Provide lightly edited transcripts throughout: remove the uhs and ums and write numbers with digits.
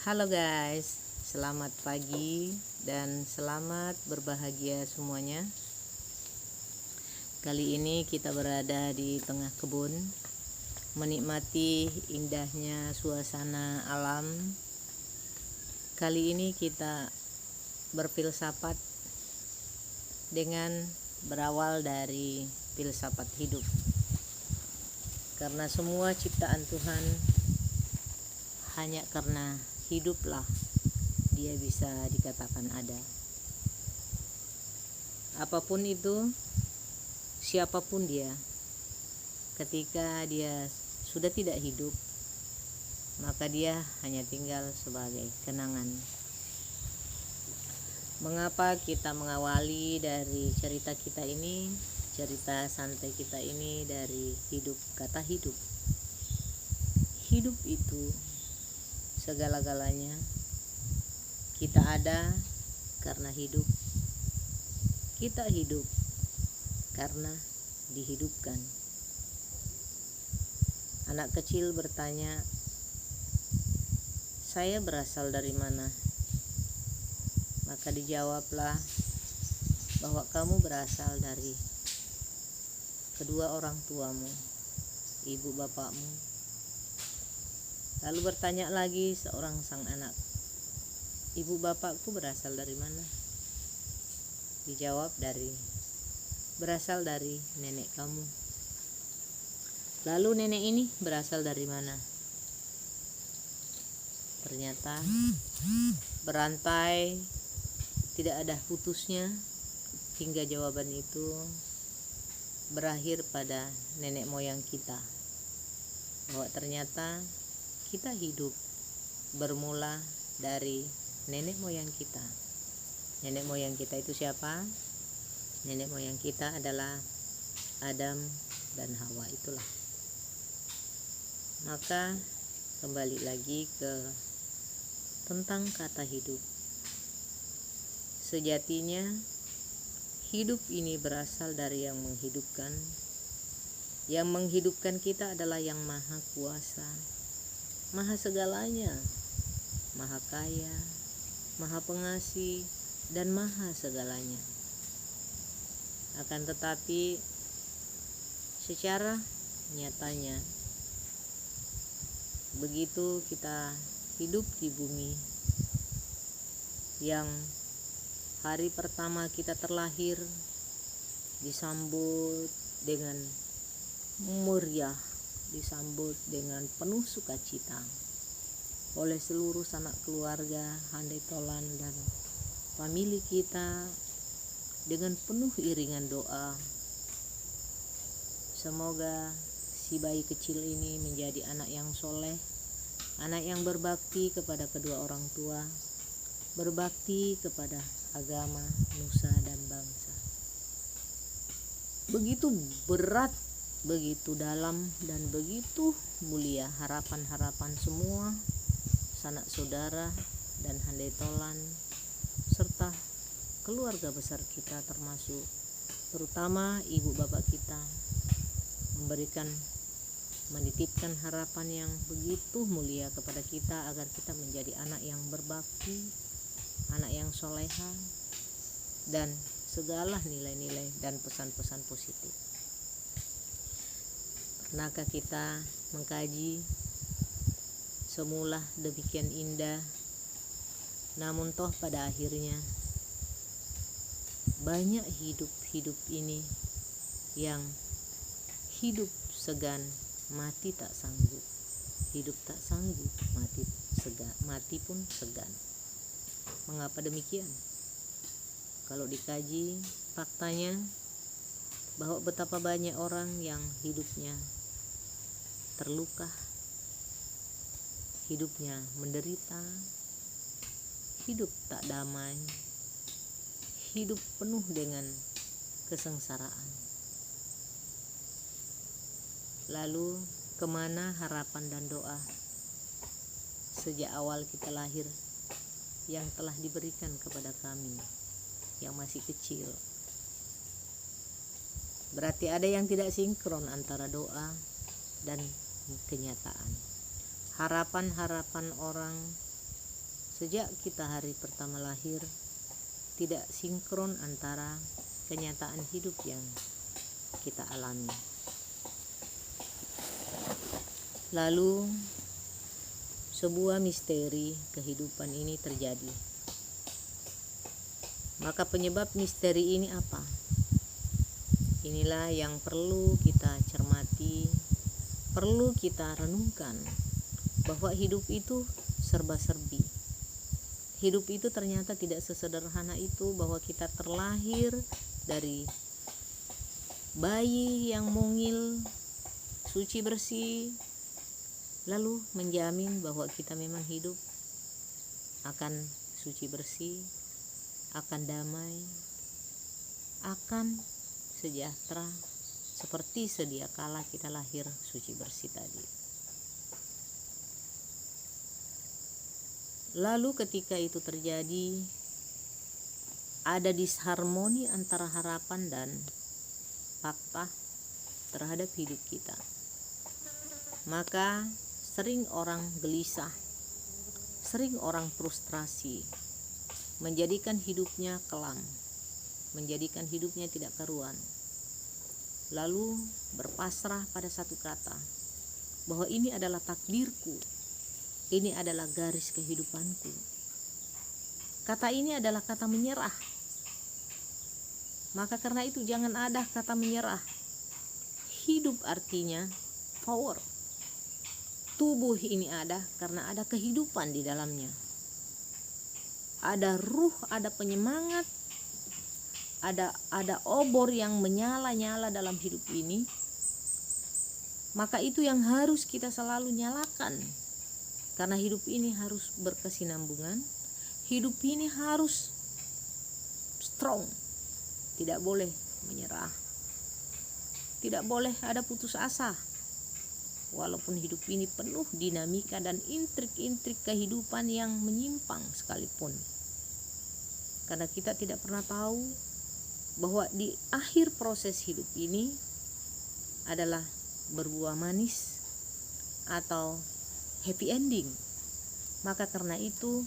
Halo guys, selamat pagi dan selamat berbahagia semuanya. Kali ini kita berada di tengah kebun, menikmati indahnya suasana alam. Kali ini kita berfilsafat dengan berawal dari filsafat hidup. Karena semua ciptaan Tuhan hanya karena hiduplah dia bisa dikatakan ada. Apapun itu, siapapun dia, ketika dia sudah tidak hidup, maka dia hanya tinggal sebagai kenangan. Mengapa kita mengawali dari cerita kita ini, cerita santai kita ini dari hidup, kata hidup. Hidup itu segala-galanya. Kita ada karena hidup. Kita hidup karena dihidupkan. Anak kecil bertanya, "Saya berasal dari mana?" Maka dijawablah bahwa kamu berasal dari kedua orang tuamu, ibu bapakmu. Lalu bertanya lagi seorang sang anak, "Ibu bapakku berasal dari mana?" Dijawab, berasal dari nenek kamu. Lalu nenek ini berasal dari mana? Ternyata berantai, tidak ada putusnya, hingga jawaban itu berakhir pada nenek moyang kita. Bahwa ternyata kita hidup bermula dari nenek moyang kita. Nenek moyang kita itu siapa? Nenek moyang kita adalah Adam dan Hawa, itulah. Maka kembali lagi ke tentang kata hidup. Sejatinya hidup ini berasal dari yang menghidupkan. Yang menghidupkan kita adalah yang maha kuasa, maha segalanya, maha kaya, maha pengasih, dan maha segalanya. Akan tetapi secara nyatanya, begitu kita hidup di bumi yang hari pertama kita terlahir disambut dengan meriah, disambut dengan penuh sukacita oleh seluruh sanak keluarga, handai tolan, dan famili kita, dengan penuh iringan doa. Semoga si bayi kecil ini menjadi anak yang soleh, anak yang berbakti kepada kedua orang tua, berbakti kepada agama, nusa, dan bangsa. Begitu berat, begitu dalam, dan begitu mulia harapan-harapan semua sanak saudara dan handai tolan serta keluarga besar kita, termasuk terutama ibu bapak kita, menitipkan harapan yang begitu mulia kepada kita agar kita menjadi anak yang berbakti, anak yang soleha, dan segala nilai-nilai dan pesan-pesan positif. Pernahkah kita mengkaji semula demikian indah, namun toh pada akhirnya banyak hidup ini yang hidup segan, mati tak sanggup. Hidup tak sanggup, mati pun segan. Mengapa demikian? Kalau dikaji faktanya, bahwa betapa banyak orang yang hidupnya terluka, hidupnya menderita, hidup tak damai, hidup penuh dengan kesengsaraan. Lalu kemana harapan dan doa sejak awal kita lahir yang telah diberikan kepada kami yang masih kecil? Berarti ada yang tidak sinkron antara doa dan kenyataan. Harapan-harapan orang sejak kita hari pertama lahir tidak sinkron antara kenyataan hidup yang kita alami. Lalu sebuah misteri kehidupan ini terjadi. Maka penyebab misteri ini apa? Inilah yang perlu kita cermati, perlu kita renungkan, bahwa hidup itu serba-serbi. Hidup itu ternyata tidak sesederhana itu, bahwa kita terlahir dari bayi yang mungil, suci bersih, lalu menjamin bahwa kita memang hidup akan suci bersih, akan damai, akan sejahtera seperti sedia kala kita lahir suci bersih tadi. Lalu ketika itu terjadi, ada disharmoni antara harapan dan fakta terhadap hidup kita. Maka sering orang gelisah, sering orang frustrasi, menjadikan hidupnya kelam, menjadikan hidupnya tidak karuan. Lalu berpasrah pada satu kata, bahwa ini adalah takdirku, ini adalah garis kehidupanku. Kata ini adalah kata menyerah. Maka karena itu jangan ada kata menyerah. Hidup artinya power. Tubuh ini ada karena ada kehidupan di dalamnya. Ada ruh, ada penyemangat, ada obor yang menyala-nyala dalam hidup ini. Maka itu yang harus kita selalu nyalakan. Karena hidup ini harus berkesinambungan, hidup ini harus strong, tidak boleh menyerah, tidak boleh ada putus asa. Walaupun hidup ini penuh dinamika dan intrik-intrik kehidupan yang menyimpang sekalipun. Karena kita tidak pernah tahu bahwa di akhir proses hidup ini adalah berbuah manis atau happy ending. Maka karena itu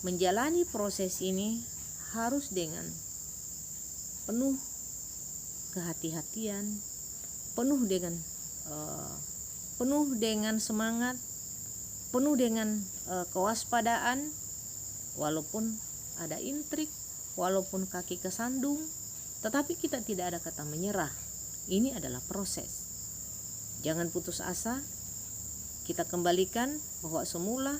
menjalani proses ini harus dengan penuh kehati-hatian, penuh dengan semangat, penuh dengan kewaspadaan. Walaupun ada intrik, walaupun kaki kesandung, tetapi kita tidak ada kata menyerah. Ini adalah proses. Jangan putus asa. Kita kembalikan bahwa semula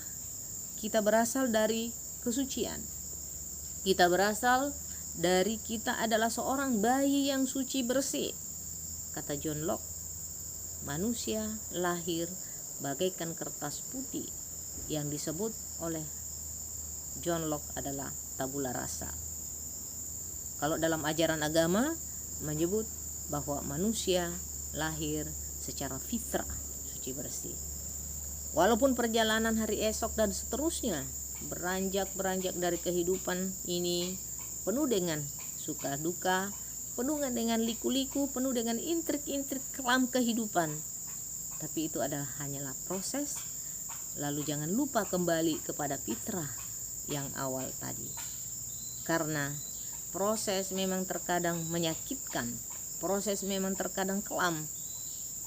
kita berasal dari kesucian. Kita berasal dari kita adalah seorang bayi yang suci bersih. Kata John Locke, manusia lahir bagaikan kertas putih, yang disebut oleh John Locke adalah tabula rasa. Kalau dalam ajaran agama menyebut bahwa manusia lahir secara fitrah suci bersih. Walaupun perjalanan hari esok dan seterusnya beranjak dari kehidupan ini penuh dengan suka duka, penuh dengan liku-liku, penuh dengan intrik-intrik kelam kehidupan. Tapi itu adalah hanyalah proses. Lalu jangan lupa kembali kepada fitrah yang awal tadi. Karena proses memang terkadang menyakitkan, proses memang terkadang kelam,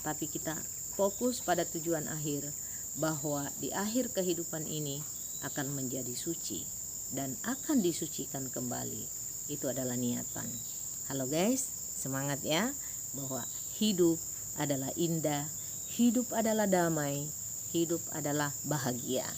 tapi kita fokus pada tujuan akhir, bahwa di akhir kehidupan ini akan menjadi suci dan akan disucikan kembali. Itu adalah niatan. Halo guys, semangat ya, bahwa hidup adalah indah, hidup adalah damai, hidup adalah bahagia.